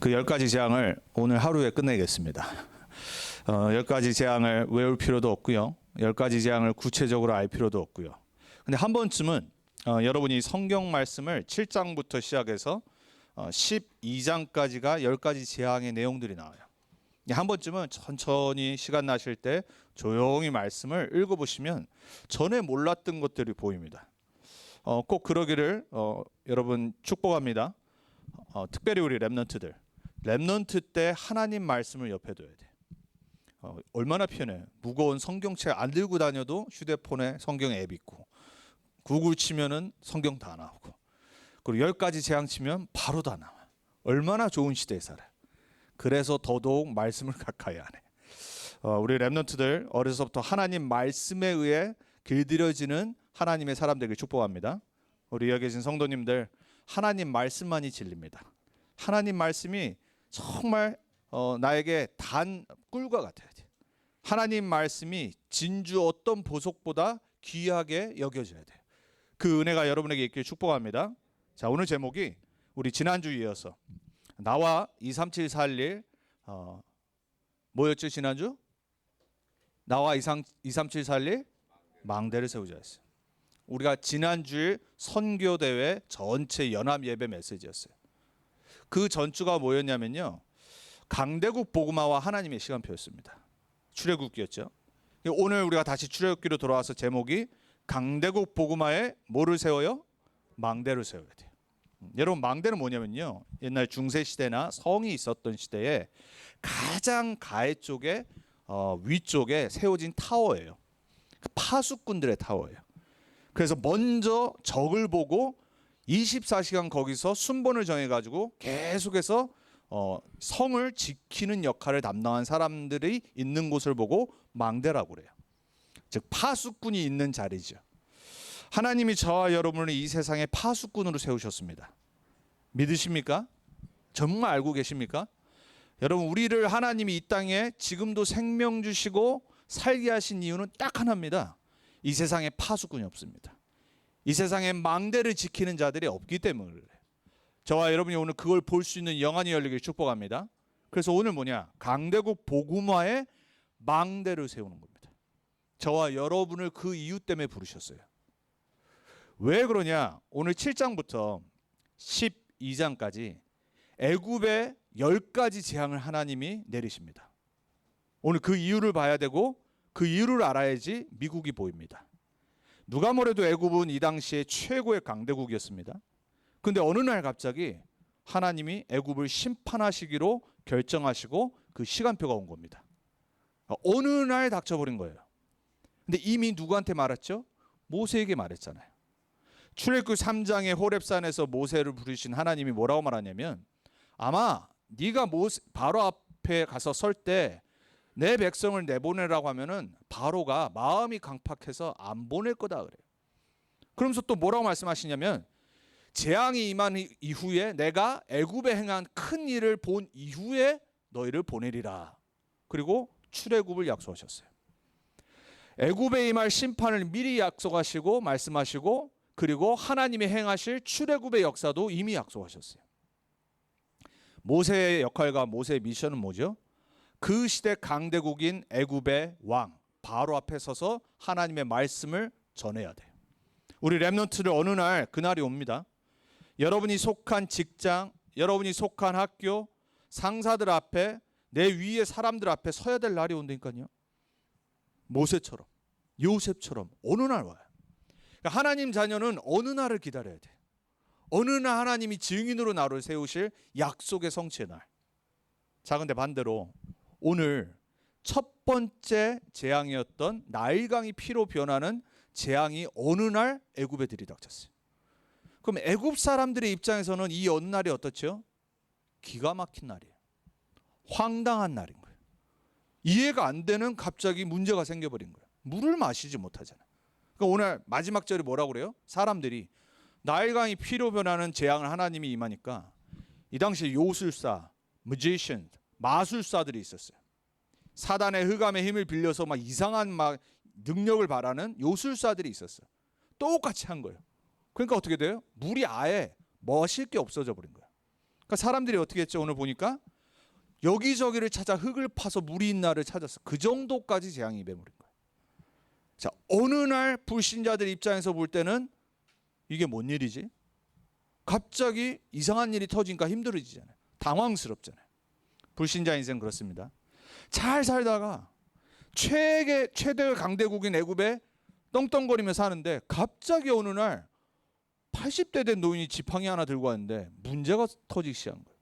그 10가지 재앙을 오늘 하루에 끝내겠습니다. 10가지 재앙을 외울 필요도 없고요. 10가지 재앙을 구체적으로 알 필요도 없고요. 근데 한 번쯤은 여러분이 성경 말씀을 7장부터 시작해서 12장까지가 10가지 재앙의 내용들이 나와요. 한 번쯤은 천천히 시간 나실 때 조용히 말씀을 읽어보시면 전에 몰랐던 것들이 보입니다. 꼭 그러기를 여러분 축복합니다. 특별히 우리 랩넌트 때 하나님 말씀을 옆에 둬야 돼. 얼마나 편해. 무거운 성경책 안 들고 다녀도 휴대폰에 성경 앱 있고, 구글 치면은 성경 다 나오고, 그리고 10가지 재앙 치면 바로 다 나와. 얼마나 좋은 시대에 살아요. 그래서 더더욱 말씀을 가까이 하네. 우리 랩넌트들 어려서부터 하나님 말씀에 의해 길들여지는 하나님의 사람 되길 축복합니다. 우리 여기 계신 성도님들, 하나님 말씀만이 진리입니다. 하나님 말씀이 정말 나에게 단 꿀과 같아야 돼. 하나님 말씀이 진주 어떤 보석보다 귀하게 여겨져야 돼. 그 은혜가 여러분에게 있길 축복합니다. 자, 오늘 제목이 우리 지난주 이어서 나와 23741 뭐였죠 지난주? 나와 23741 망대를 세우자 했어요. 우리가 지난주에 선교대회 전체 연합 예배 메시지였어요. 그 전주가 뭐였냐면요, 강대국 복음화와 하나님의 시간표였습니다. 출애굽기였죠. 오늘 우리가 다시 출애굽기로 돌아와서 제목이 강대국 복음화에 뭐를 세워요? 망대를 세워야 돼요. 여러분, 망대는 뭐냐면요, 옛날 중세시대나 성이 있었던 시대에 가장 가해 쪽에 위쪽에 세워진 타워예요. 파수꾼들의 타워예요. 그래서 먼저 적을 보고 24시간 거기서 순번을 정해가지고 계속해서 성을 지키는 역할을 담당한 사람들이 있는 곳을 보고 망대라고 그래요. 즉 파수꾼이 있는 자리죠. 하나님이 저와 여러분을 이 세상에 파수꾼으로 세우셨습니다. 믿으십니까? 정말 알고 계십니까? 여러분, 우리를 하나님이 이 땅에 지금도 생명 주시고 살게 하신 이유는 딱 하나입니다. 이 세상에 파수꾼이 없습니다. 이 세상에 망대를 지키는 자들이 없기 때문에 그래요. 저와 여러분이 오늘 그걸 볼 수 있는 영안이 열리길 축복합니다. 그래서 오늘 뭐냐? 강대국 복음화에 망대를 세우는 겁니다. 저와 여러분을 그 이유 때문에 부르셨어요. 왜 그러냐? 오늘 7장부터 12장까지 애굽의 10가지 재앙을 하나님이 내리십니다. 오늘 그 이유를 봐야 되고 그 이유를 알아야지 미국이 보입니다. 누가 뭐래도 애굽은 이 당시에 최고의 강대국이었습니다. 근데 어느 날 갑자기 하나님이 애굽을 심판하시기로 결정하시고 그 시간표가 온 겁니다. 어느 날 닥쳐버린 거예요. 근데 이미 누구한테 말했죠? 모세에게 말했잖아요. 출애굽 3장의 호렙산에서 모세를 부르신 하나님이 뭐라고 말하냐면, 아마 네가 바로 앞에 가서 설 때 내 백성을 내보내라고 하면은 바로가 마음이 강팍해서 안 보낼 거다 그래요. 그러면서 또 뭐라고 말씀하시냐면, 재앙이 임한 이후에 내가 애굽에 행한 큰 일을 본 이후에 너희를 보내리라. 그리고 출애굽을 약속하셨어요. 애굽에 임할 심판을 미리 약속하시고 말씀하시고, 그리고 하나님이 행하실 출애굽의 역사도 이미 약속하셨어요. 모세의 역할과 모세의 미션은 뭐죠? 그 시대 강대국인 애굽의 왕 바로 앞에 서서 하나님의 말씀을 전해야 돼요. 우리 랩넌트를 어느 날 그날이 옵니다. 여러분이 속한 직장, 여러분이 속한 학교, 상사들 앞에, 내 위의 사람들 앞에 서야 될 날이 온다니까요. 모세처럼, 요셉처럼 어느 날 와요. 그러니까 하나님 자녀는 어느 날을 기다려야 돼. 어느 날 하나님이 증인으로 나를 세우실 약속의 성취의 날. 자, 근데 반대로 오늘 첫 번째 재앙이었던 나일강이 피로 변하는 재앙이 어느 날 애굽에 들이닥쳤어요. 그럼 애굽 사람들의 입장에서는 이 어느 날이 어떻죠? 기가 막힌 날이에요. 황당한 날인 거예요. 이해가 안 되는 갑자기 문제가 생겨버린 거예요. 물을 마시지 못하잖아요. 그러니까 오늘 마지막 절이 뭐라고 그래요? 사람들이 나일강이 피로 변하는 재앙을 하나님이 임하니까 이 당시에 요술사, magician, 마술사들이 있었어요. 사단의 흑암의 힘을 빌려서 막 이상한 막 능력을 바라는 요술사들이 있었어요. 똑같이 한 거예요. 그러니까 어떻게 돼요? 물이 아예 멋있게 없어져 버린 거예요. 그러니까 사람들이 어떻게 했죠? 오늘 보니까 여기저기를 찾아 흙을 파서 물이 있는 날을 찾았어. 그 정도까지 재앙이 임해버린 거예요. 자, 어느 날 불신자들 입장에서 볼 때는 이게 뭔 일이지? 갑자기 이상한 일이 터지니까 힘들어지잖아요. 당황스럽잖아요. 불신자 인생 그렇습니다. 잘 살다가 최대의 강대국인 애굽에 떵떵거리며 사는데 갑자기 어느 날 80대 된 노인이 지팡이 하나 들고 왔는데 문제가 터지기 시작한 거예요.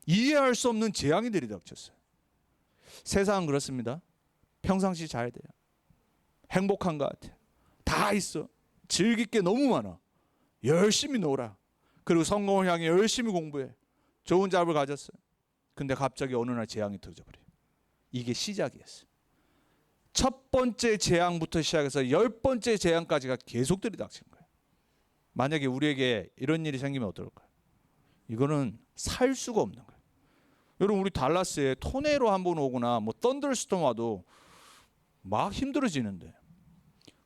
이해할 수 없는 재앙이 들이닥쳤어요. 세상은 그렇습니다. 평상시 잘 돼요. 행복한 것 같아요. 다 있어. 즐길 게 너무 많아. 열심히 놀아. 그리고 성공을 향해 열심히 공부해. 좋은 잡을 가졌어요. 근데 갑자기 어느 날 재앙이 터져버려요. 이게 시작이었어요. 첫 번째 재앙부터 시작해서 10번째 재앙까지가 계속 들이닥친 거예요. 만약에 우리에게 이런 일이 생기면 어떨까요? 이거는 살 수가 없는 거예요. 여러분, 우리 달라스에 토네로 한번 오거나 뭐 썬더스톰 와도 막 힘들어지는데,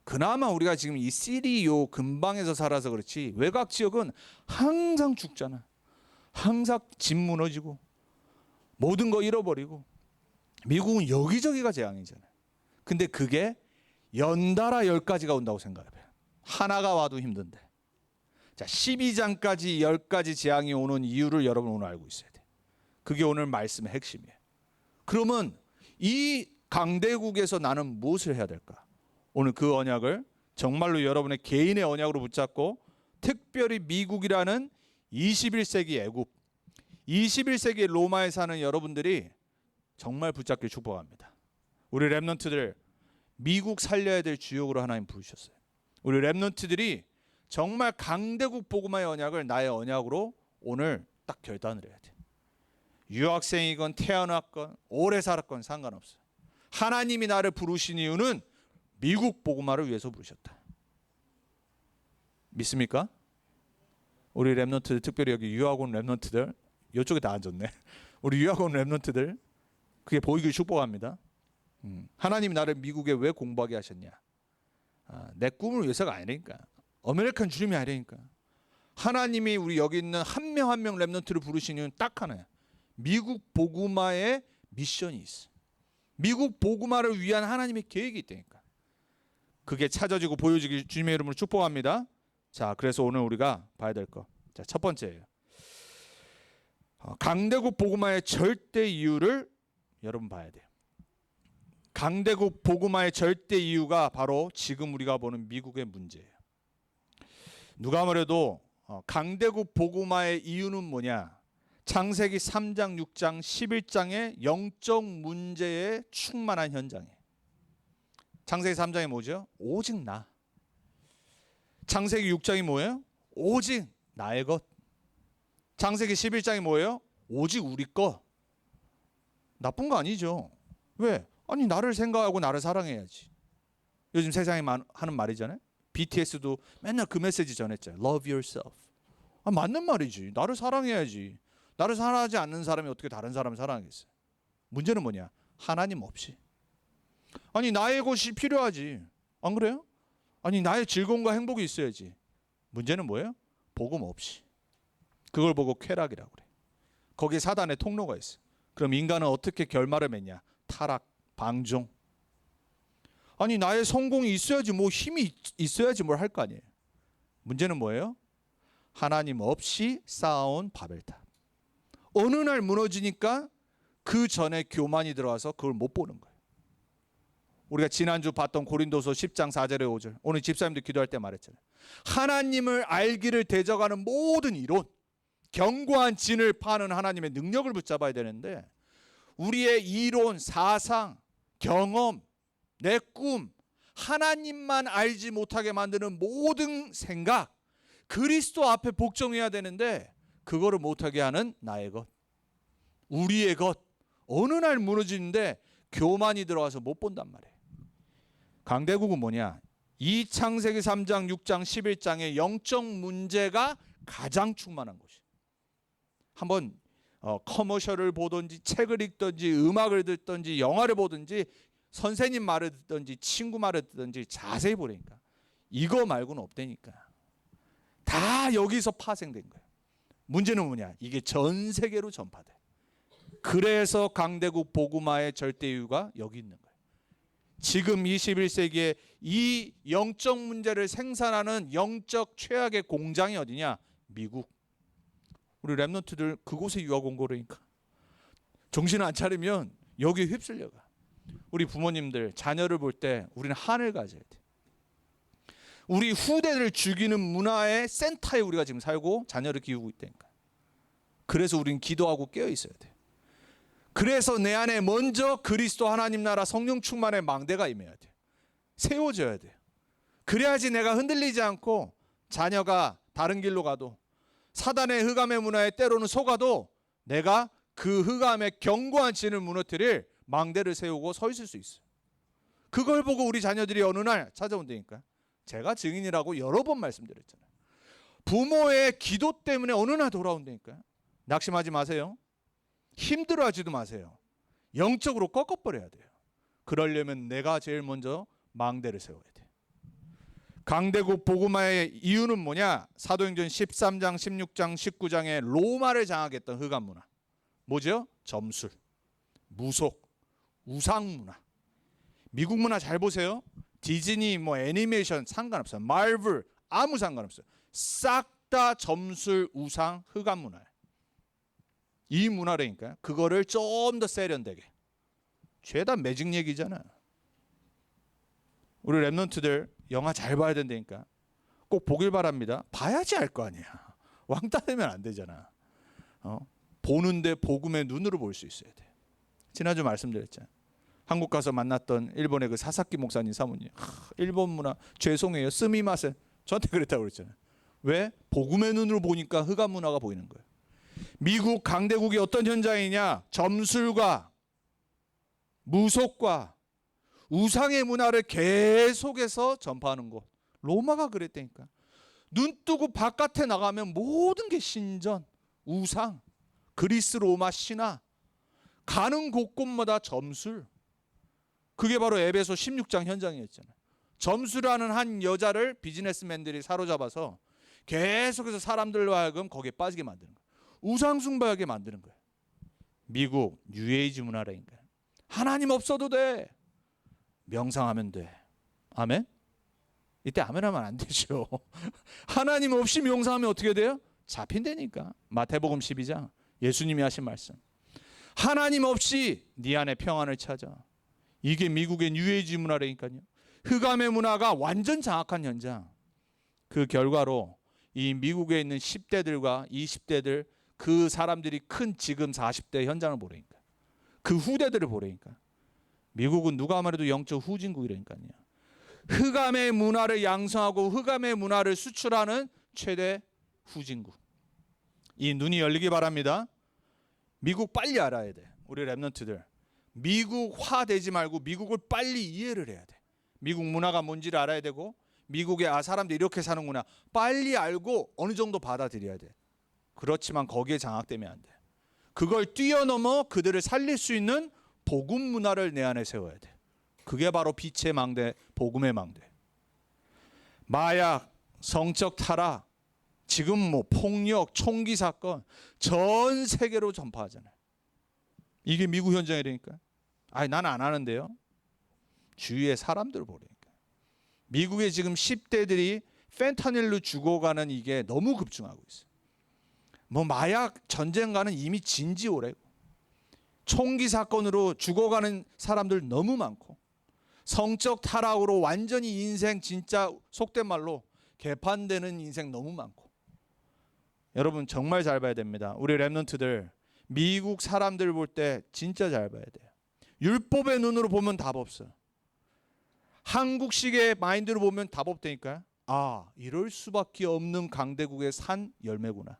그나마 우리가 지금 이 시리 요 근방에서 살아서 그렇지 외곽 지역은 항상 죽잖아. 항상 집 무너지고 모든 거 잃어버리고. 미국은 여기저기가 재앙이잖아요. 근데 그게 연달아 10가지가 온다고 생각해봐요. 하나가 와도 힘든데. 자, 12장까지 10가지 재앙이 오는 이유를 여러분 오늘 알고 있어야 돼요. 그게 오늘 말씀의 핵심이에요. 그러면 이 강대국에서 나는 무엇을 해야 될까? 오늘 그 언약을 정말로 여러분의 개인의 언약으로 붙잡고, 특별히 미국이라는 21세기 애굽, 21세기 로마에 사는 여러분들이 정말 붙잡길 축복합니다. 우리 렘넌트들 미국 살려야 될 주역으로 하나님 부르셨어요. 우리 렘넌트들이 정말 강대국 복음화의 언약을 나의 언약으로 오늘 딱 결단을 해야 돼. 유학생이건 태어났건 오래 살았건 상관없어요. 하나님이 나를 부르신 이유는 미국 복음화를 위해서 부르셨다. 믿습니까? 우리 렘넌트들, 특별히 여기 유학 온 렘넌트들, 이쪽에 다 앉았네. 우리 유학 온 렘넌트들, 그게 보이길 축복합니다. 하나님이 나를 미국에 왜 공부하게 하셨냐? 내 꿈을 위해서가 아니니까. 아메리칸 주님이 아니니까. 하나님이 우리 여기 있는 한 명 한 명 렘넌트를 부르신 이유는 딱 하나야. 미국 복음화의 미션이 있어. 미국 복음화를 위한 하나님의 계획이 있다니까. 그게 찾아지고 보여지기 주님의 이름으로 축복합니다. 자, 그래서 오늘 우리가 봐야 될 거. 자, 첫 번째예요. 강대국 복음화의 절대 이유를 여러분 봐야 돼요. 강대국 복음화의 절대 이유가 바로 지금 우리가 보는 미국의 문제예요. 누가 말해도 강대국 복음화의 이유는 뭐냐? 창세기 3장, 6장, 11장의 영적 문제에 충만한 현장이에요. 창세기 3장이 뭐죠? 오직 나. 창세기 6장이 뭐예요? 오직 나의 것. 창세기 11장이 뭐예요? 오직 우리 것. 나쁜 거 아니죠. 왜? 아니, 나를 생각하고 나를 사랑해야지. 요즘 세상에 하는 말이잖아요. BTS도 맨날 그 메시지 전했잖아요. Love yourself. 맞는 말이지. 나를 사랑해야지. 나를 사랑하지 않는 사람이 어떻게 다른 사람을 사랑하겠어요? 문제는 뭐냐? 하나님 없이. 아니, 나의 것이 필요하지. 안 그래요? 아니, 나의 즐거움과 행복이 있어야지. 문제는 뭐예요? 복음 없이. 그걸 보고 쾌락이라고 그래. 거기에 사단의 통로가 있어. 그럼 인간은 어떻게 결말을 맺냐? 타락, 방종. 아니, 나의 성공이 있어야지, 뭐 힘이 있어야지 뭘 할 거 아니에요. 문제는 뭐예요? 하나님 없이 쌓아온 바벨탑. 어느 날 무너지니까 그 전에 교만이 들어와서 그걸 못 보는 거예요. 우리가 지난주 봤던 고린도서 10장 4절에 5절, 오늘 집사님들 기도할 때 말했잖아요. 하나님을 알기를 대적하는 모든 이론, 견고한 진을 파는 하나님의 능력을 붙잡아야 되는데, 우리의 이론, 사상, 경험, 내 꿈, 하나님만 알지 못하게 만드는 모든 생각, 그리스도 앞에 복종해야 되는데 그거를 못하게 하는 나의 것, 우리의 것, 어느 날 무너지는데 교만이 들어와서 못 본단 말이에요. 강대국은 뭐냐? 이 창세기 3장, 6장, 11장의 영적 문제가 가장 충만한 곳이에요. 한번 커머셜을 보든지 책을 읽든지 음악을 듣든지 영화를 보든지 선생님 말을 듣든지 친구 말을 듣든지 자세히 보라니까. 이거 말고는 없다니까. 다 여기서 파생된 거예요. 문제는 뭐냐? 이게 전 세계로 전파돼. 그래서 강대국 복음화의 절대 이유가 여기 있는 거예요. 지금 21세기에 이 영적 문제를 생산하는 영적 최악의 공장이 어디냐? 미국. 우리 랩런트들 그곳에 유학 온 거라니까. 정신 안 차리면 여기에 휩쓸려가. 우리 부모님들 자녀를 볼 때 우리는 한을 가져야 돼. 우리 후대를 죽이는 문화의 센터에 우리가 지금 살고 자녀를 키우고 있다니까. 그래서 우리는 기도하고 깨어 있어야 돼. 그래서 내 안에 먼저 그리스도 하나님 나라 성령 충만의 망대가 임해야 돼. 세워져야 돼. 그래야지 내가 흔들리지 않고 자녀가 다른 길로 가도 사단의 흑암의 문화에 때로는 속아도 내가 그 흑암의 견고한 진을 무너뜨릴 망대를 세우고 서 있을 수 있어. 그걸 보고 우리 자녀들이 어느 날 찾아온다니까. 제가 증인이라고 여러 번 말씀드렸잖아요. 부모의 기도 때문에 어느 날 돌아온다니까요. 낙심하지 마세요. 힘들어하지도 마세요. 영적으로 꺾어버려야 돼요. 그러려면 내가 제일 먼저 망대를 세워야 돼. 강대국 복음화의 이유는 뭐냐? 사도행전 13장, 16장, 19장에 로마를 장악했던 흑암 문화. 뭐죠? 점술, 무속, 우상 문화. 미국 문화 잘 보세요. 디즈니, 뭐 애니메이션 상관없어요. 마블 아무 상관없어요. 싹 다 점술, 우상, 흑암 문화예요. 이 문화라니까. 그거를 좀 더 세련되게. 죄다 매직 얘기잖아. 우리 랩런트들 영화 잘 봐야 된다니까. 꼭 보길 바랍니다. 봐야지 알 거 아니야. 왕따 되면 안 되잖아. 보는데 복음의 눈으로 볼 수 있어야 돼. 지난주 말씀드렸잖아요. 한국 가서 만났던 일본의 그 사사키 목사님 사모님. 일본 문화 죄송해요. 스미마센. 저한테 그랬다고 그랬잖아요. 왜? 복음의 눈으로 보니까 흑암 문화가 보이는 거예요. 미국 강대국이 어떤 현장이냐? 점술과 무속과 우상의 문화를 계속해서 전파하는 곳. 로마가 그랬다니까. 눈 뜨고 바깥에 나가면 모든 게 신전, 우상, 그리스 로마 신화. 가는 곳곳마다 점술. 그게 바로 에베소 16장 현장이었잖아요. 점수라는 한 여자를 비즈니스맨들이 사로잡아서 계속해서 사람들로 하여금 거기에 빠지게 만드는 거예요. 우상 숭배하게 만드는 거예요. 미국 뉴에이지 문화라니까요. 하나님 없어도 돼. 명상하면 돼. 아멘? 이때 아멘 하면 안 되죠. 하나님 없이 명상하면 어떻게 돼요? 잡힌다니까. 마태복음 12장 예수님이 하신 말씀. 하나님 없이 네 안에 평안을 찾아. 이게 미국의 뉴에이지 문화라니까요. 흑암의 문화가 완전 장악한 현장. 그 결과로 이 미국에 있는 10대들과 20대들 그 사람들이 큰 지금 40대 현장을 보라니까. 그 후대들을 보라니까. 미국은 누가 말해도 영적 후진국이라니까요. 흑암의 문화를 양성하고 흑암의 문화를 수출하는 최대 후진국. 이 눈이 열리기 바랍니다. 미국 빨리 알아야 돼. 우리 랩런트들. 미국화 되지 말고 미국을 빨리 이해를 해야 돼. 미국 문화가 뭔지를 알아야 되고 미국의 사람들이 이렇게 사는구나. 빨리 알고 어느 정도 받아들여야 돼. 그렇지만 거기에 장악되면 안 돼. 그걸 뛰어넘어 그들을 살릴 수 있는 복음 문화를 내 안에 세워야 돼. 그게 바로 빛의 망대, 복음의 망대. 마약, 성적 타락, 지금 뭐 폭력, 총기 사건 전 세계로 전파하잖아요. 이게 미국 현장이라니까. 아니 나는 안 하는데요. 주위의 사람들을 보라니까. 미국의 지금 10대들이 펜타닐로 죽어가는 이게 너무 급증하고 있어요. 뭐 마약 전쟁과는 이미 진지 오래고 총기 사건으로 죽어가는 사람들 너무 많고 성적 타락으로 완전히 인생 진짜 속된 말로 개판되는 인생 너무 많고. 여러분 정말 잘 봐야 됩니다. 우리 랩런트들 미국 사람들 볼 때 진짜 잘 봐야 돼요. 율법의 눈으로 보면 답 없어요. 한국식의 마인드로 보면 답 없다니까요. 아, 이럴 수밖에 없는 강대국의 산 열매구나.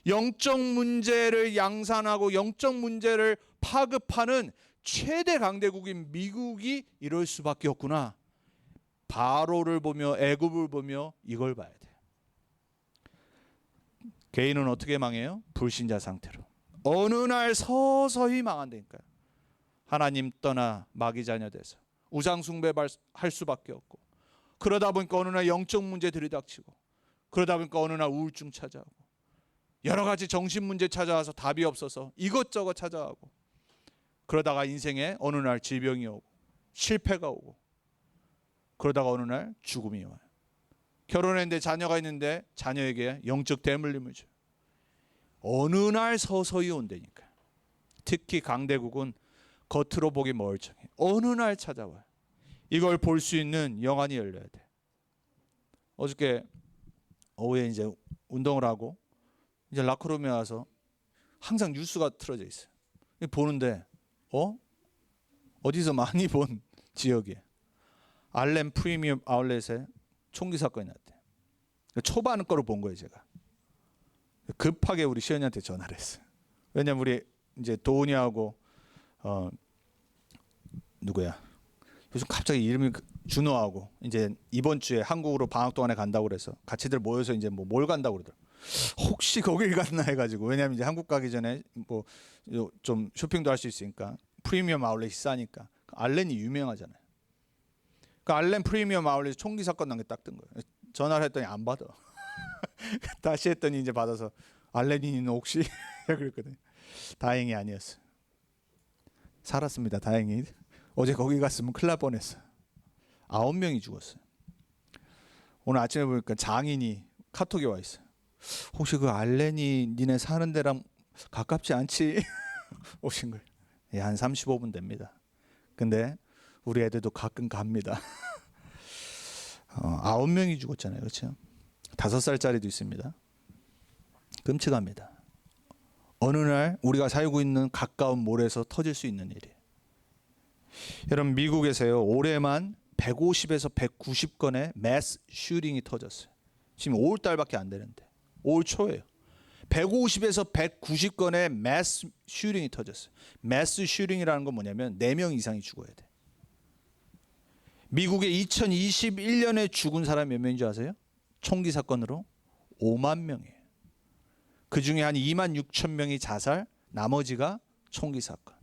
영적 문제를 양산하고 영적 문제를 파급하는 최대 강대국인 미국이 이럴 수밖에 없구나. 바로를 보며 애굽을 보며 이걸 봐야 돼요. 개인은 어떻게 망해요? 불신자 상태로. 어느 날 서서히 망한다니까요. 하나님 떠나 마귀 자녀 돼서 우상 숭배할 수밖에 없고, 그러다 보니까 어느 날 영적 문제 들이닥치고, 그러다 보니까 어느 날 우울증 찾아오고, 여러 가지 정신 문제 찾아와서 답이 없어서 이것저것 찾아가고, 그러다가 인생에 어느 날 질병이 오고 실패가 오고, 그러다가 어느 날 죽음이 와요. 결혼했는데 자녀가 있는데 자녀에게 영적 대물림을 줘요. 어느 날 서서히 온다니까. 특히 강대국은 겉으로 보기 멀쩡해. 어느 날 찾아와요. 이걸 볼 수 있는 영안이 열려야 돼. 어저께 오후에 이제 운동을 하고 이제 라커룸에 와서 항상 뉴스가 틀어져 있어요. 보는데 어디서 많이 본 지역이에요. 알렌 프리미엄 아울렛에 총기 사건이 났대. 초반 거로 본 거예요, 제가. 급하게 우리 시연이한테 전화를 했어요. 왜냐면 우리 이제 도훈이하고 누구야? 요즘 갑자기 이름이 준호하고 이제 이번 주에 한국으로 방학 동안에 간다고 그래서 같이들 모여서 이제 뭘 간다고 그러더라고. 혹시 거길 갔나 해가지고, 왜냐면 이제 한국 가기 전에 뭐 좀 쇼핑도 할 수 있으니까 프리미엄 아울렛이 싸니까. 알렌이 유명하잖아요. 그 알렌 프리미엄 아울렛 총기 사건 난 게 딱 뜬 거예요. 전화를 했더니 안 받아. 다시 했더니 이제 받아서 알렌이는 혹시 그랬거든요. 다행히 아니었어요. 살았습니다. 다행히. 어제 거기 갔으면 큰일 날 뻔했어요. 9명이 죽었어요. 오늘 아침에 보니까 장인이 카톡이 와 있어요. 혹시 그 알렌이 니네 사는 데랑 가깝지 않지? 오신 거예요. 예, 한 35분 됩니다. 근데 우리 애들도 가끔 갑니다. 9명이 죽었잖아요. 그렇죠? 5살짜리도 있습니다. 끔찍합니다. 어느 날 우리가 살고 있는 가까운 몰에서 터질 수 있는 일이에요. 여러분, 미국에서요, 올해만 150에서 190건의 매스 슈팅이 터졌어요. 지금 5월 달밖에 안 되는데, 5월 초예요. 150에서 190건의 매스 슈팅이 터졌어요. 매스 슈팅이라는 건 뭐냐면 4명 이상이 죽어야 돼. 미국의 2021년에 죽은 사람이 몇 명인 줄 아세요? 총기 사건으로 5만 명이에요. 그 중에 한 2만 6천 명이 자살, 나머지가 총기 사건.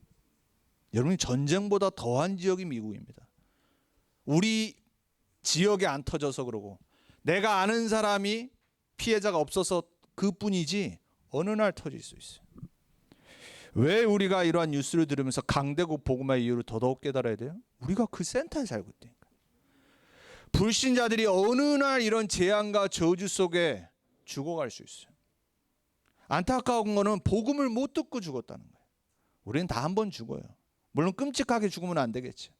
여러분이 전쟁보다 더한 지역이 미국입니다. 우리 지역에 안 터져서 그러고, 내가 아는 사람이 피해자가 없어서 그뿐이지 어느 날 터질 수 있어요. 왜 우리가 이러한 뉴스를 들으면서 강대국 복음화의 이유를 더더욱 깨달아야 돼요? 우리가 그 센터에 살고 있다니까. 불신자들이 어느 날 이런 재앙과 저주 속에 죽어갈 수 있어요. 안타까운 거는 복음을 못 듣고 죽었다는 거예요. 우리는 다 한 번 죽어요. 물론 끔찍하게 죽으면 안 되겠죠.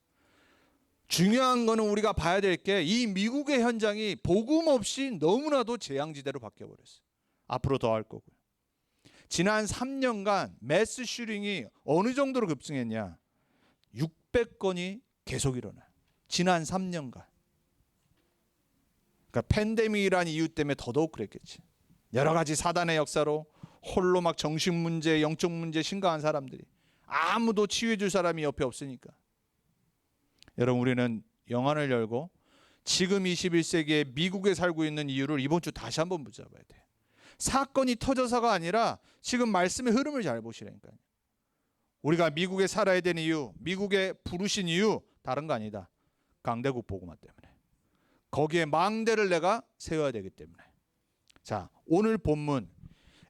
중요한 거는 우리가 봐야 될 게, 이 미국의 현장이 복음 없이 너무나도 재앙지대로 바뀌어버렸어요. 앞으로 더 할 거고요. 지난 3년간 매스 슈팅이 어느 정도로 급증했냐? 600건이 계속 일어나요. 지난 3년간. 그러니까 팬데믹이라는 이유 때문에 더더욱 그랬겠지. 여러 가지 사단의 역사로 홀로 막 정신 문제, 영적 문제 심각한 사람들이, 아무도 치유해 줄 사람이 옆에 없으니까. 여러분, 우리는 영안을 열고 지금 21세기에 미국에 살고 있는 이유를 이번 주 다시 한번 붙잡아야 돼. 사건이 터져서가 아니라 지금 말씀의 흐름을 잘 보시라니까요. 우리가 미국에 살아야 되는 이유, 미국에 부르신 이유 다른 거 아니다. 강대국 복음화 때문에. 거기에 망대를 내가 세워야 되기 때문에. 자, 오늘 본문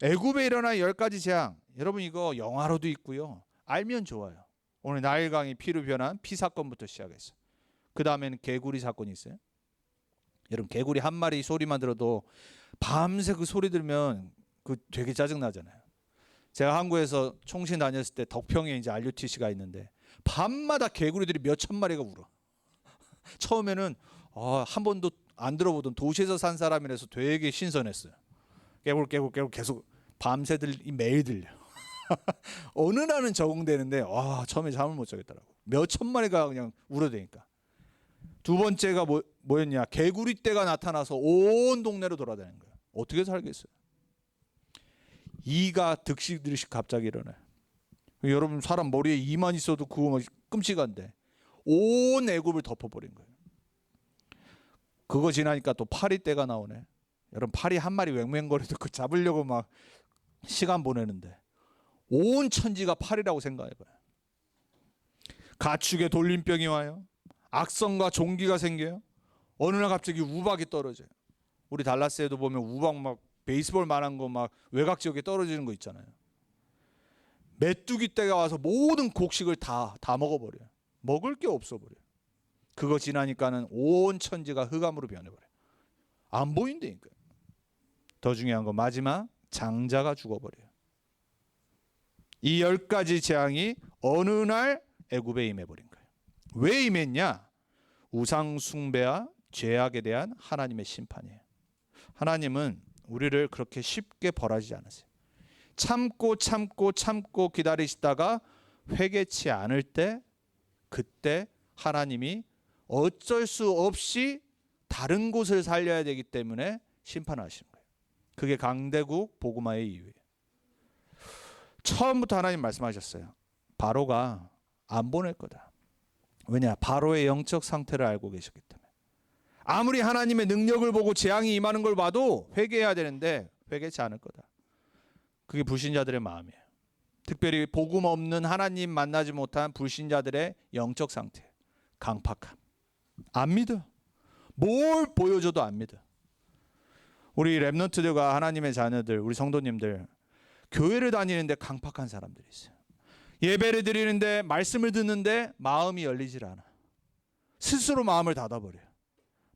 애굽에 일어난 10가지 재앙. 여러분, 이거 영화로도 있고요. 알면 좋아요. 오늘 나일강이 피로 변한 피 사건부터 시작했어요. 그 다음에는 개구리 사건이 있어요. 여러분, 개구리 한 마리 소리만 들어도 밤새 그 소리 들으면 그 되게 짜증 나잖아요. 제가 한국에서 총신 다녔을 때 덕평에 이제 RUTC가 있는데 밤마다 개구리들이 몇천 마리가 울어. 처음에는 한 번도 안 들어보던, 도시에서 산 사람이라서 되게 신선했어요. 깨굴 계속 밤새들 매일 들려. 어느 날은 적응되는데 처음에 잠을 못 자겠더라고. 몇천 마리가 그냥 울어대니까. 두 번째가 뭐였냐? 개구리 떼가 나타나서 온 동네로 돌아다니는 거예요. 어떻게 살겠어요? 이가 득실득실 갑자기 일어나요. 여러분, 사람 머리에 이만 있어도 그거 끔찍한데 온 애굽을 덮어버린 거예요. 그거 지나니까 또 파리 떼가 나오네. 여러분, 파리 한 마리 왱왱거리도 그 잡으려고 막 시간 보내는데 온 천지가 파리라고 생각해봐요. 가축에 돌림병이 와요. 악성과 종기가 생겨요. 어느 날 갑자기 우박이 떨어져요. 우리 달라스에도 보면 우박 막 베이스볼 만한 거 막 외곽 지역에 떨어지는 거 있잖아요. 메뚜기 떼가 와서 모든 곡식을 다 먹어버려요. 먹을 게 없어버려요. 그거 지나니까는 온 천지가 흑암으로 변해버려요. 안 보인다니까요. 더 중요한 건 마지막 장자가 죽어버려요. 이 10가지 재앙이 어느 날 애굽에 임해버린 거예요. 왜 임했냐? 우상 숭배와 죄악에 대한 하나님의 심판이에요. 하나님은 우리를 그렇게 쉽게 벌하지 않으세요. 참고 기다리시다가 회개치 않을 때, 그때 하나님이 어쩔 수 없이 다른 곳을 살려야 되기 때문에 심판하시는 거예요. 그게 강대국 복음화의 이유예요. 처음부터 하나님 말씀하셨어요. 바로가 안 보낼 거다. 왜냐? 바로의 영적 상태를 알고 계셨기 때문에. 아무리 하나님의 능력을 보고 재앙이 임하는 걸 봐도 회개해야 되는데 회개치 않을 거다. 그게 불신자들의 마음이에요. 특별히 복음 없는 하나님 만나지 못한 불신자들의 영적 상태, 강팍함. 안 믿어. 뭘 보여줘도 안 믿어. 우리 랩넌트들과 하나님의 자녀들, 우리 성도님들, 교회를 다니는데 강팍한 사람들이 있어요. 예배를 드리는데, 말씀을 듣는데 마음이 열리질 않아. 스스로 마음을 닫아버려요.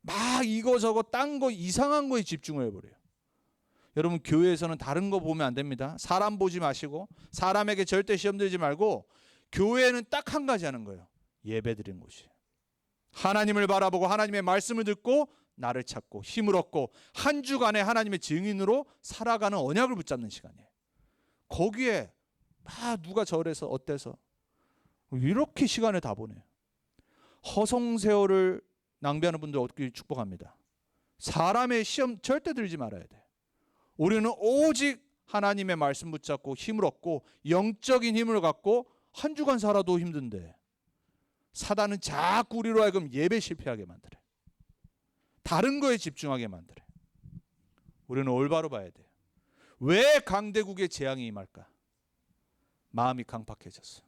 막 이거저거 딴 거 이상한 거에 집중을 해버려요. 여러분, 교회에서는 다른 거 보면 안 됩니다. 사람 보지 마시고 사람에게 절대 시험 들지 말고 교회는 딱 한 가지 하는 거예요. 예배 드리는 곳이에요. 하나님을 바라보고 하나님의 말씀을 듣고 나를 찾고 힘을 얻고 한 주간의 하나님의 증인으로 살아가는 언약을 붙잡는 시간이에요. 거기에 누가 저래서 어때서 이렇게 시간을 다 보내요. 허송세월을 낭비하는 분들 어떻게 축복합니다. 사람의 시험 절대 들지 말아야 돼. 우리는 오직 하나님의 말씀 붙잡고 힘을 얻고 영적인 힘을 갖고 한 주간 살아도 힘든데 사단은 자꾸 우리로 하여금 예배 실패하게 만들어요. 다른 거에 집중하게 만들어요. 우리는 올바로 봐야 돼요. 왜 강대국의 재앙이 임할까? 마음이 강팍해졌어.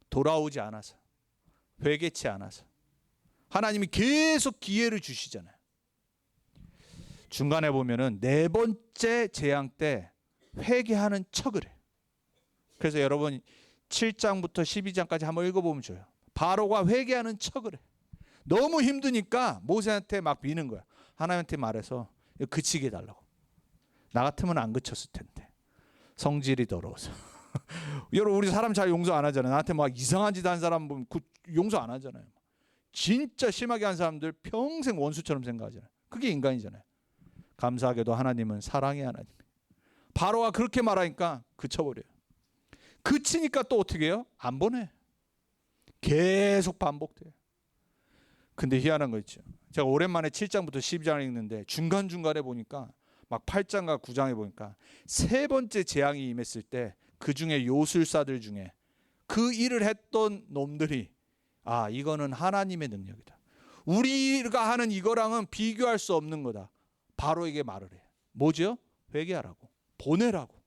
돌아오지 않아서, 회개치 않아서. 하나님이 계속 기회를 주시잖아요. 중간에 보면은 4번째 재앙 때 회개하는 척을 해요. 그래서 여러분 7장부터 12장까지 한번 읽어보면 좋아요. 바로가 회개하는 척을 해. 너무 힘드니까 모세한테 막 비는 거야. 하나님한테 말해서 그치게 해달라고. 나 같으면 안 그쳤을 텐데. 성질이 더러워서. 여러분, 우리 사람 잘 용서 안 하잖아요. 나한테 막 이상한 짓 한 사람 보면 용서 안 하잖아요. 진짜 심하게 한 사람들 평생 원수처럼 생각하잖아요. 그게 인간이잖아요. 감사하게도 하나님은 사랑의 하나님. 바로가 그렇게 말하니까 그쳐버려요. 그치니까 또 어떻게 해요? 안 보내. 계속 반복돼요. 근데 희한한 거 있죠. 제가 오랜만에 7장부터 12장을 읽는데 중간중간에 보니까 막 8장과 9장에 보니까 3번째 재앙이 임했을 때 그 중에 요술사들 중에 그 일을 했던 놈들이 이거는 하나님의 능력이다. 우리가 하는 이거랑은 비교할 수 없는 거다. 바로에게 말을 해. 뭐죠? 회개하라고. 보내라고.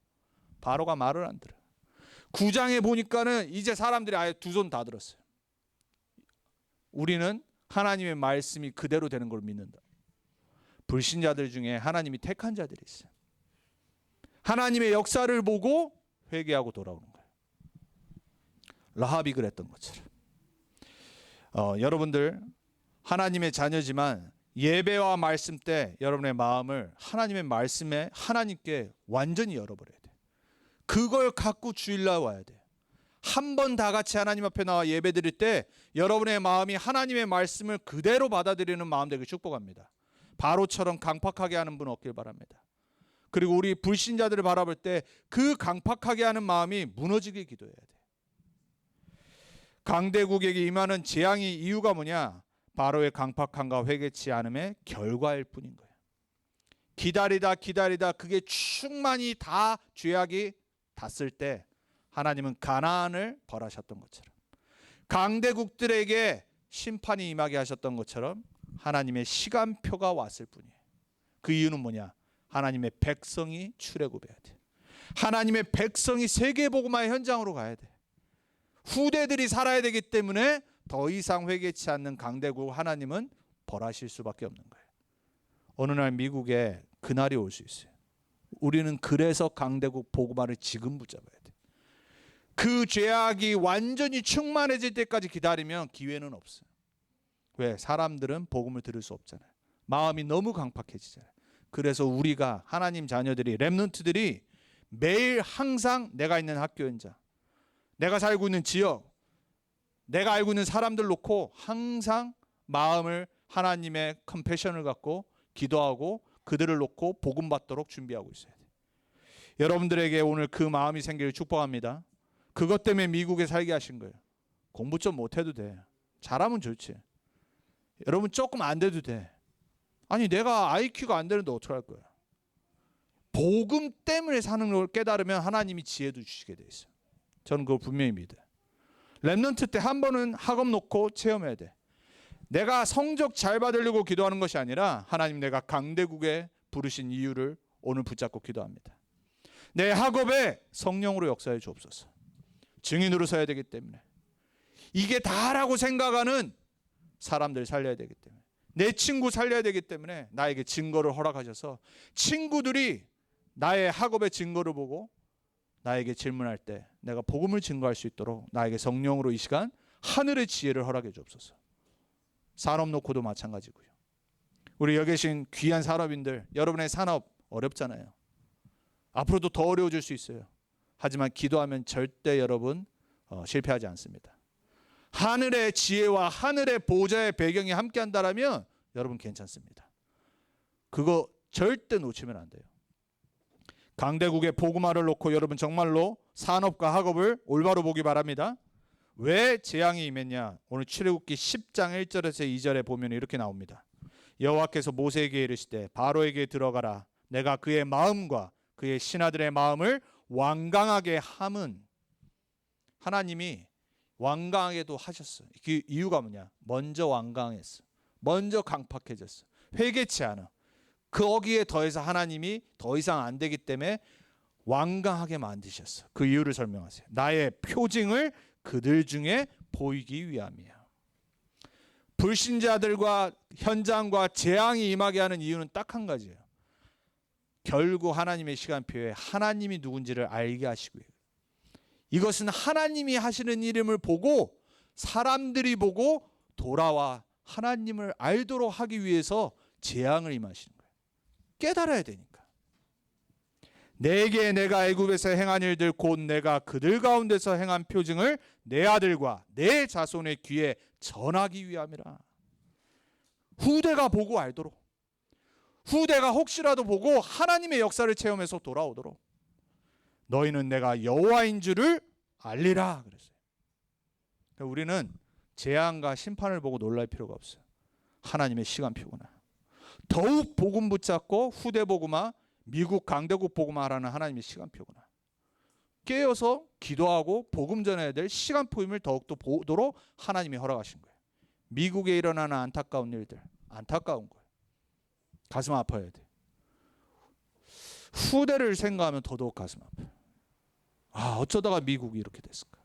바로가 말을 안 들어. 9장에 보니까는 이제 사람들이 아예 두 손 다 들었어요. 우리는 하나님의 말씀이 그대로 되는 걸 믿는다. 불신자들 중에 하나님이 택한 자들이 있어요. 하나님의 역사를 보고 회개하고 돌아오는 거예요. 라합이 그랬던 것처럼. 여러분들 하나님의 자녀지만 예배와 말씀 때 여러분의 마음을 하나님의 말씀에 하나님께 완전히 열어버려야 돼요. 그걸 갖고 주일날 와야 돼요. 한 번 다 같이 하나님 앞에 나와 예배 드릴 때 여러분의 마음이 하나님의 말씀을 그대로 받아들이는 마음 되길 축복합니다. 바로처럼 강팍하게 하는 분 없길 바랍니다. 그리고 우리 불신자들을 바라볼 때 그 강팍하게 하는 마음이 무너지게 기도해야 돼요. 강대국에게 임하는 재앙의 이유가 뭐냐? 바로의 강팍함과 회개치 않음의 결과일 뿐인 거예요. 기다리다 그게 충만히 다 죄악이 닿았을 때 하나님은 가나안을 벌하셨던 것처럼 강대국들에게 심판이 임하게 하셨던 것처럼 하나님의 시간표가 왔을 뿐이에요. 그 이유는 뭐냐? 하나님의 백성이 출애굽해야 돼. 하나님의 백성이 세계복음화의 현장으로 가야 돼. 후대들이 살아야 되기 때문에 더 이상 회개치 않는 강대국 하나님은 벌하실 수밖에 없는 거예요. 어느 날 미국에 그날이 올 수 있어요. 우리는 그래서 강대국 복음화를 지금 붙잡아야 돼. 그 죄악이 완전히 충만해질 때까지 기다리면 기회는 없어요. 왜? 사람들은 복음을 들을 수 없잖아요. 마음이 너무 강팍해지잖아요. 그래서 우리가 하나님 자녀들이, 렘넌트들이 매일 항상 내가 있는 학교 현장, 내가 살고 있는 지역, 내가 알고 있는 사람들 놓고 항상 마음을 하나님의 컴패션을 갖고 기도하고 그들을 놓고 복음 받도록 준비하고 있어야 돼요. 여러분들에게 오늘 그 마음이 생기를 축복합니다. 그것 때문에 미국에 살게 하신 거예요. 공부 좀 못해도 돼. 잘하면 좋지. 여러분 조금 안 돼도 돼. 아니 내가 IQ가 안 되는데 어떡할 거야. 복음 때문에 사는 걸 깨달으면 하나님이 지혜도 주시게 돼 있어요. 저는 그걸 분명히 믿어요. 렘넌트 때 한 번은 학업 놓고 체험해야 돼. 내가 성적 잘 받으려고 기도하는 것이 아니라 하나님 내가 강대국에 부르신 이유를 오늘 붙잡고 기도합니다. 내 학업에 성령으로 역사해 주옵소서. 증인으로 서야 되기 때문에. 이게 다라고 생각하는 사람들 살려야 되기 때문에. 내 친구 살려야 되기 때문에 나에게 증거를 허락하셔서 친구들이 나의 학업의 증거를 보고 나에게 질문할 때 내가 복음을 증거할 수 있도록 나에게 성령으로 이 시간 하늘의 지혜를 허락해 주옵소서. 산업 놓고도 마찬가지고요. 우리 여기 계신 귀한 산업인들, 여러분의 산업 어렵잖아요. 앞으로도 더 어려워질 수 있어요. 하지만 기도하면 절대 여러분 실패하지 않습니다. 하늘의 지혜와 하늘의 보좌의 배경이 함께 한다면 여러분 괜찮습니다. 그거 절대 놓치면 안 돼요. 강대국의 복음화를 놓고 여러분 정말로 산업과 학업을 올바로 보기 바랍니다. 왜 재앙이 임했냐? 오늘 출애굽기 10장 1절에서 2절에 보면 이렇게 나옵니다. 여호와께서 모세에게 이르시되 바로에게 들어가라. 내가 그의 마음과 그의 신하들의 마음을 완강하게 함은, 하나님이 완강하게도 하셨어요. 그 이유가 뭐냐? 먼저 완강했어. 먼저 강팍해졌어. 회개치 않아. 거기에 더해서 하나님이 더 이상 안 되기 때문에 완강하게 만드셨어. 그 이유를 설명하세요. 나의 표징을 그들 중에 보이기 위함이야. 불신자들과 현장과 재앙이 임하게 하는 이유는 딱 한 가지예요. 결국 하나님의 시간표에 하나님이 누군지를 알게 하시고요. 이것은 하나님이 하시는 일임을 보고 사람들이 보고 돌아와 하나님을 알도록 하기 위해서 재앙을 임하시는 거예요. 깨달아야 되니까. 내게 내가 애굽에서 행한 일들 곧 내가 그들 가운데서 행한 표징을 내 아들과 내 자손의 귀에 전하기 위함이라. 후대가 보고 알도록, 후대가 혹시라도 보고 하나님의 역사를 체험해서 돌아오도록 너희는 내가 여호와인 줄을 알리라 그랬어요. 그러니까 우리는 재앙과 심판을 보고 놀랄 필요가 없어요. 하나님의 시간표구나. 더욱 복음 붙잡고 후대 복음화, 미국 강대국 복음화라는 하나님의 시간표구나. 깨어서 기도하고 복음 전해야 될 시간표임을 더욱더 보도록 하나님이 허락하신 거예요. 미국에 일어나는 안타까운 일들, 안타까운 거예요. 가슴 아파야 돼. 후대를 생각하면 더더욱 가슴 아파요. 어쩌다가 미국이 이렇게 됐을까.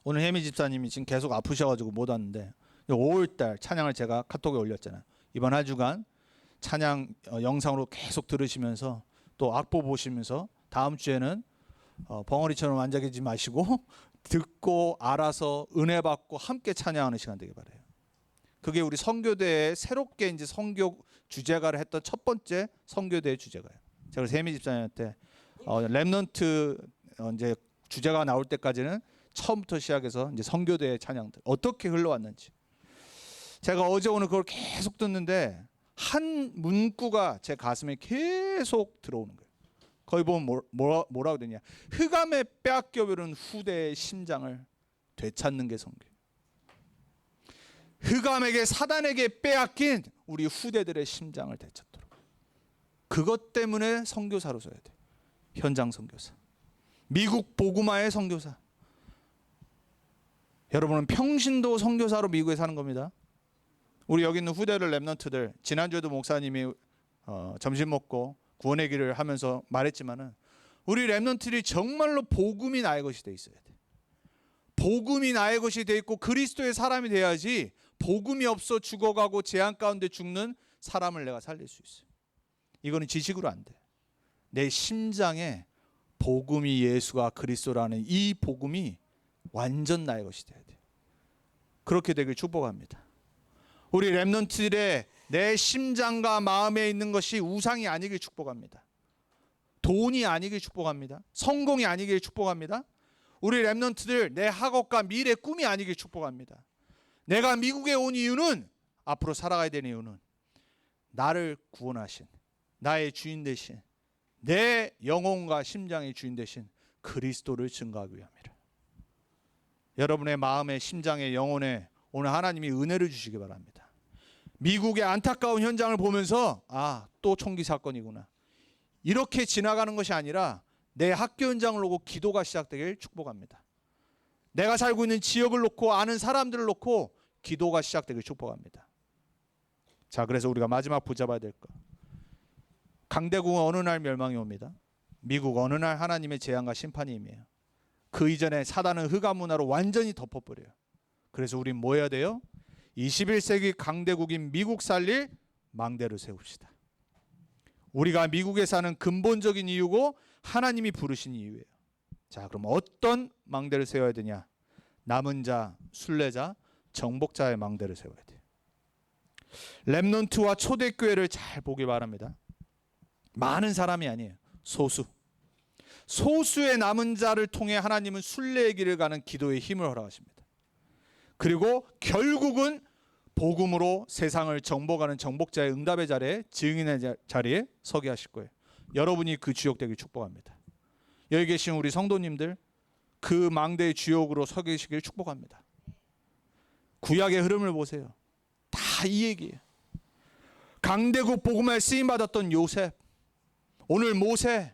오늘 혜미 집사님이 지금 계속 아프셔가지고 못 왔는데 5월달 찬양을 제가 카톡에 올렸잖아요. 이번 한 주간 찬양 영상으로 계속 들으시면서 또 악보 보시면서 다음 주에는 벙어리처럼 앉아 계지 마시고 듣고 알아서 은혜 받고 함께 찬양하는 시간 되길 바라요. 그게 우리 선교대에 새롭게 이제 선교 주제가를 했던 첫 번째 선교대의 주제가예요. 제가 그래서 혜미 집사님한테 렘넌트 이제 주제가 나올 때까지는 처음부터 시작해서 이제 선교대의 찬양들 어떻게 흘러왔는지, 제가 어제 오늘 그걸 계속 듣는데 한 문구가 제 가슴에 계속 들어오는 거예요. 거기 보면 뭐라고 되냐? 흑암에 빼앗겨버린 후대의 심장을 되찾는 게 선교. 흑암에게 사단에게 빼앗긴 우리 후대들의 심장을 되찾도록. 그것 때문에 선교사로 서야 돼. 현장 선교사. 미국 복음화의 선교사. 여러분은 평신도 선교사로 미국에 사는 겁니다. 우리 여기 있는 후대들 렘넌트들, 지난주에도 목사님이 점심 먹고 구원의 길을 하면서 말했지만은 우리 렘넌트들이 정말로 복음이 나의 것이 돼 있어야 돼. 복음이 나의 것이 돼 있고 그리스도의 사람이 돼야지 복음이 없어 죽어가고 재앙 가운데 죽는 사람을 내가 살릴 수 있어요. 이거는 지식으로 안 돼. 내 심장에 복음이 예수가 그리스도라는 이 복음이 완전 나의 것이 돼야 돼요. 그렇게 되길 축복합니다. 우리 렘넌트들의 내 심장과 마음에 있는 것이 우상이 아니길 축복합니다. 돈이 아니길 축복합니다. 성공이 아니길 축복합니다. 우리 렘넌트들 내 학업과 미래 꿈이 아니길 축복합니다. 내가 미국에 온 이유는, 앞으로 살아가야 되는 이유는 나를 구원하신, 나의 주인 되신, 내 영혼과 심장의 주인 되신 그리스도를 증거하기 위함이라. 여러분의 마음에, 심장에, 영혼에 오늘 하나님이 은혜를 주시기 바랍니다. 미국의 안타까운 현장을 보면서 또 총기 사건이구나, 이렇게 지나가는 것이 아니라 내 학교 현장을 놓고 기도가 시작되길 축복합니다. 내가 살고 있는 지역을 놓고, 아는 사람들을 놓고 기도가 시작되길 축복합니다. 자, 그래서 우리가 마지막 붙잡아야 될 것, 강대국은 어느 날 멸망이 옵니다. 미국 어느 날 하나님의 재앙과 심판이 임해요. 그 이전에 사단은 흑암 문화로 완전히 덮어버려요. 그래서 우린 뭐 해야 돼요? 21세기 강대국인 미국 살릴 망대를 세웁시다. 우리가 미국에 사는 근본적인 이유고 하나님이 부르신 이유예요. 자, 그럼 어떤 망대를 세워야 되냐? 남은 자, 순례자, 정복자의 망대를 세워야 돼요. 렘넌트와 초대교회를 잘 보기 바랍니다. 많은 사람이 아니에요. 소수의 남은 자를 통해 하나님은 순례의 길을 가는 기도의 힘을 허락하십니다. 그리고 결국은 복음으로 세상을 정복하는 정복자의 응답의 자리에, 증인의 자리에 서게 하실 거예요. 여러분이 그 주역 되길 축복합니다. 여기 계신 우리 성도님들, 그 망대의 주역으로 서 계시길 축복합니다. 구약의 흐름을 보세요. 다 이 얘기예요. 강대국 복음에 쓰임 받았던 요셉, 오늘 모세,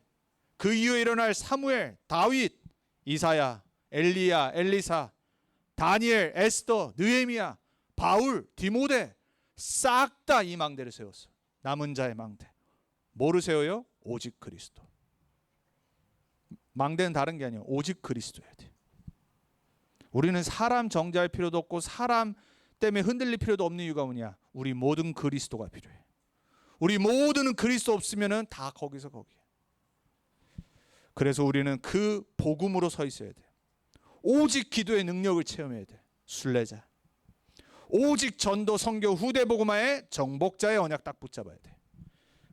그 이후에 일어날 사무엘, 다윗, 이사야, 엘리야, 엘리사, 다니엘, 에스더, 느헤미야, 바울, 디모데, 싹 다 이 망대를 세웠어요. 남은 자의 망대. 뭐를 세워요? 오직 그리스도. 망대는 다른 게 아니에요. 오직 그리스도여야 돼. 우리는 사람 정죄할 필요도 없고 사람 때문에 흔들릴 필요도 없는 이유가 뭐냐? 우리 모든 그리스도가 필요해. 우리 모두는 그리스도 없으면은 다 거기서 거기에. 그래서 우리는 그 복음으로 서 있어야 돼. 오직 기도의 능력을 체험해야 돼. 순례자. 오직 전도, 선교, 후대 복음화의 정복자의 언약 딱 붙잡아야 돼.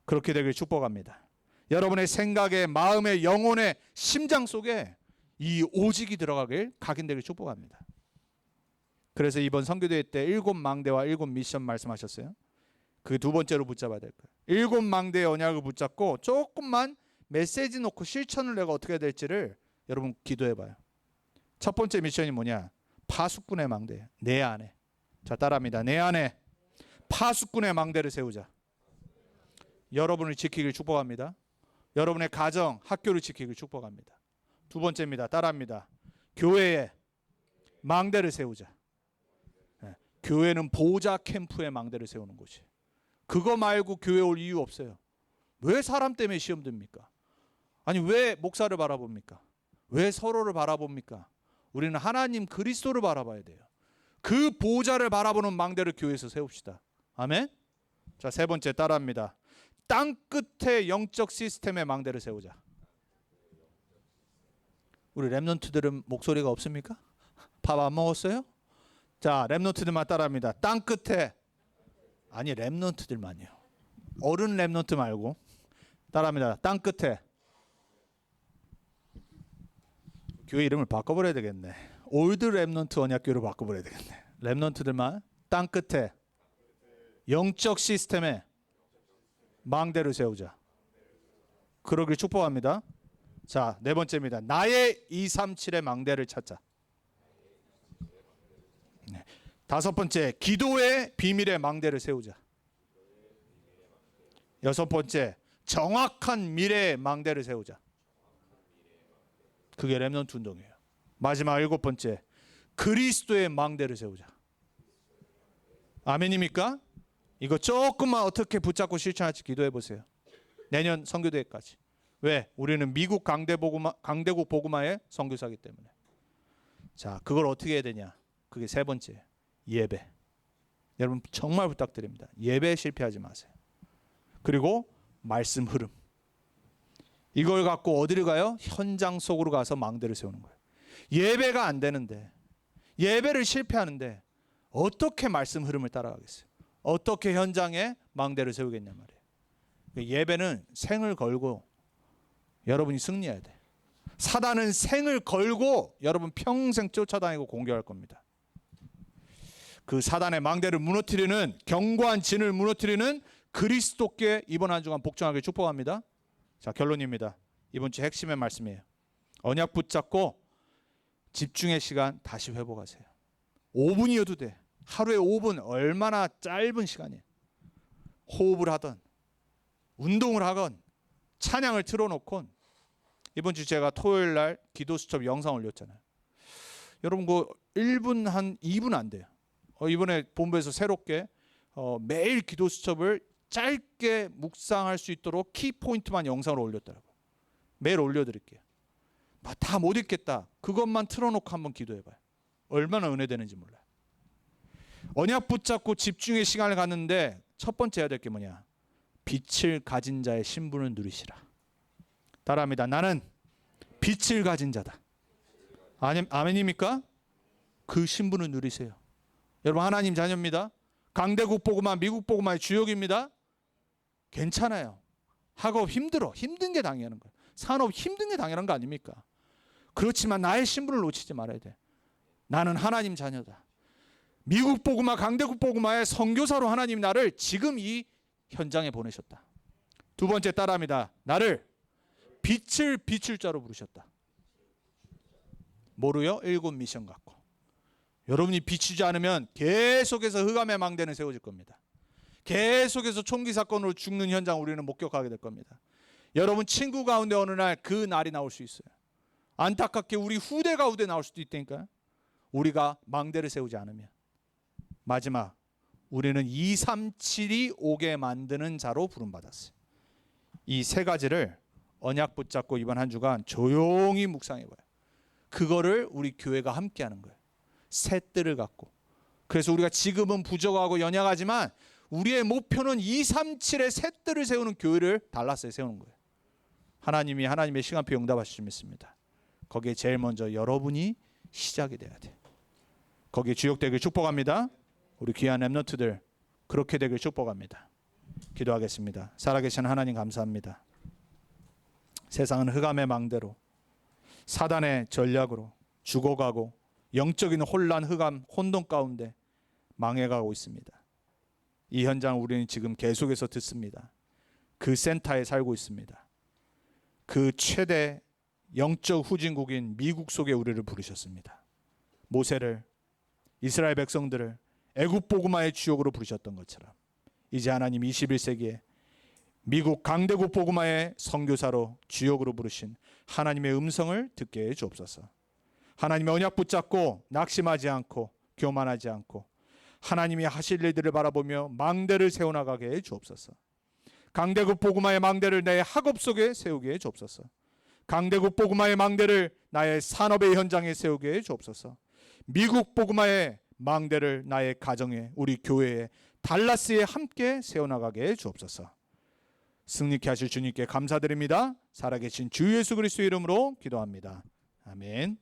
그렇게 되길 축복합니다. 여러분의 생각에, 마음에, 영혼에, 심장 속에 이 오직이 들어가길, 각인되길 축복합니다. 그래서 이번 선교대회 때 7망대와 7미션 말씀하셨어요. 그 두 번째로 붙잡아야 될 거예요. 7망대의 언약을 붙잡고 조금만 메시지 놓고 실천을 내가 어떻게 해야 될지를 여러분 기도해봐요. 첫 번째 미션이 뭐냐? 파수꾼의 망대. 내 안에. 자, 따라합니다. 내 안에 파수꾼의 망대를 세우자. 여러분을 지키길 축복합니다. 여러분의 가정, 학교를 지키길 축복합니다. 두 번째입니다. 따라합니다. 교회에 망대를 세우자. 교회는 보호자 캠프의 망대를 세우는 곳이에요. 그거 말고 교회 올 이유 없어요. 왜 사람 때문에 시험 듭니까? 아니, 왜 목사를 바라봅니까? 왜 서로를 바라봅니까? 우리는 하나님 그리스도를 바라봐야 돼요. 그 보호자를 바라보는 망대를 교회에서 세웁시다. 아멘. 자, 세 번째 따라합니다. 땅 끝에 영적 시스템의 망대를 세우자. 우리 렘넌트들은 목소리가 없습니까? 밥 안 먹었어요? 자, 렘넌트들만 따라합니다. 땅 끝에. 아니, 렘넌트들만요. 어른 렘넌트 말고. 따라합니다. 땅 끝에. 교회 이름을 바꿔버려야 되겠네. 올드 렘넌트 언약교회로 바꿔버려야 되겠네. 렘넌트들만 땅 끝에 영적 시스템에 망대를 세우자. 그러길 축복합니다. 자, 네 번째입니다. 나의 237의 망대를 찾자. 네. 다섯 번째, 기도의 비밀의 망대를 세우자. 여섯 번째, 정확한 미래의 망대를 세우자. 그게 렘넌트 운동이에요. 마지막 일곱 번째, 그리스도의 망대를 세우자. 아멘입니까? 이거 조금만 어떻게 붙잡고 실천할지 기도해 보세요. 내년 선교대회까지. 왜? 우리는 미국 강대국 복음화의 선교사이기 때문에. 자, 그걸 어떻게 해야 되냐? 그게 세 번째, 예배. 여러분 정말 부탁드립니다. 예배에 실패하지 마세요. 그리고 말씀 흐름. 이걸 갖고 어디를 가요? 현장 속으로 가서 망대를 세우는 거예요. 예배가 안 되는데, 예배를 실패하는데 어떻게 말씀 흐름을 따라가겠어요? 어떻게 현장에 망대를 세우겠냐 말이에요. 예배는 생을 걸고 여러분이 승리해야 돼. 사단은 생을 걸고 여러분 평생 쫓아다니고 공격할 겁니다. 그 사단의 망대를 무너뜨리는, 견고한 진을 무너뜨리는 그리스도께 이번 한 주간 복종하길 축복합니다. 자, 결론입니다. 이번 주 핵심의 말씀이에요. 언약 붙잡고 집중의 시간 다시 회복하세요. 5분이어도 돼. 하루에 5분 얼마나 짧은 시간이에요. 호흡을 하던, 운동을 하건, 찬양을 틀어놓건. 이번 주 제가 토요일 날 기도 수첩 영상 올렸잖아요. 여러분 그 1분 한 2분 안 돼요. 이번에 본부에서 새롭게 매일 기도 수첩을 짧게 묵상할 수 있도록 키포인트만 영상으로 올렸더라고요. 매일 올려드릴게요. 다 못 읽겠다. 그것만 틀어놓고 한번 기도해봐요. 얼마나 은혜되는지 몰라요. 언약 붙잡고 집중의 시간을 갖는데 첫 번째 해야 될 게 뭐냐? 빛을 가진 자의 신분을 누리시라. 따라합니다. 나는 빛을 가진 자다. 아멘입니까? 그 신분을 누리세요. 여러분 하나님 자녀입니다. 강대국 보고만, 미국 보고만의 주역입니다. 괜찮아요. 학업 힘들어. 힘든 게 당연한 거예요. 산업 힘든 게 당연한 거 아닙니까? 그렇지만 나의 신분을 놓치지 말아야 돼. 나는 하나님 자녀다. 미국 보고마, 강대국 보고마의 선교사로 하나님 나를 지금 이 현장에 보내셨다. 두 번째 따라합니다. 나를 빛을 비출 자로 부르셨다. 뭐로요? 7 미션 갖고. 여러분이 비추지 않으면 계속해서 흑암의 망대는 세워질 겁니다. 계속해서 총기 사건으로 죽는 현장 우리는 목격하게 될 겁니다. 여러분 친구 가운데 어느 날 그 날이 나올 수 있어요. 안타깝게 우리 후대 가운데 나올 수도 있다니까요. 우리가 망대를 세우지 않으면. 마지막, 우리는 237이 오게 만드는 자로 부름받았어요. 이 세 가지를 언약 붙잡고 이번 한 주간 조용히 묵상해봐요. 그거를 우리 교회가 함께 하는 거예요. 새 뜰을 갖고. 그래서 우리가 지금은 부족하고 연약하지만 우리의 목표는 237의 새 뜰을 세우는 교회를 달라스에 세우는 거예요. 하나님이 하나님의 시간표 응답하실 줄 믿습니다. 거기에 제일 먼저 여러분이 시작이 돼야 돼. 거기에 주역되길 축복합니다. 우리 귀한 렘넌트들 그렇게 되길 축복합니다. 기도하겠습니다. 살아계신 하나님 감사합니다. 세상은 흑암의 망대로, 사단의 전략으로 죽어가고 영적인 혼란, 흑암, 혼돈 가운데 망해가고 있습니다. 이 현장 우리는 지금 계속해서 듣습니다. 그 센터에 살고 있습니다. 그 최대 영적 후진국인 미국 속에 우리를 부르셨습니다. 모세를, 이스라엘 백성들을 애굽 보고마의 주역으로 부르셨던 것처럼 이제 하나님 21세기에 미국 강대국 보고마의 선교사로 주역으로 부르신 하나님의 음성을 듣게 해 주옵소서. 하나님의 언약 붙잡고 낙심하지 않고 교만하지 않고 하나님이 하실 일들을 바라보며 망대를 세워나가게 해 주옵소서. 강대국 보고마의 망대를 내 학업 속에 세우게 해 주옵소서. 강대국 보고마의 망대를 나의 산업의 현장에 세우게 해 주옵소서. 미국 보고마의 망대를 나의 가정에, 우리 교회에, 달라스에 함께 세워나가게 해 주옵소서. 승리케 하실 주님께 감사드립니다. 살아계신 주 예수 그리스도의 이름으로 기도합니다. 아멘.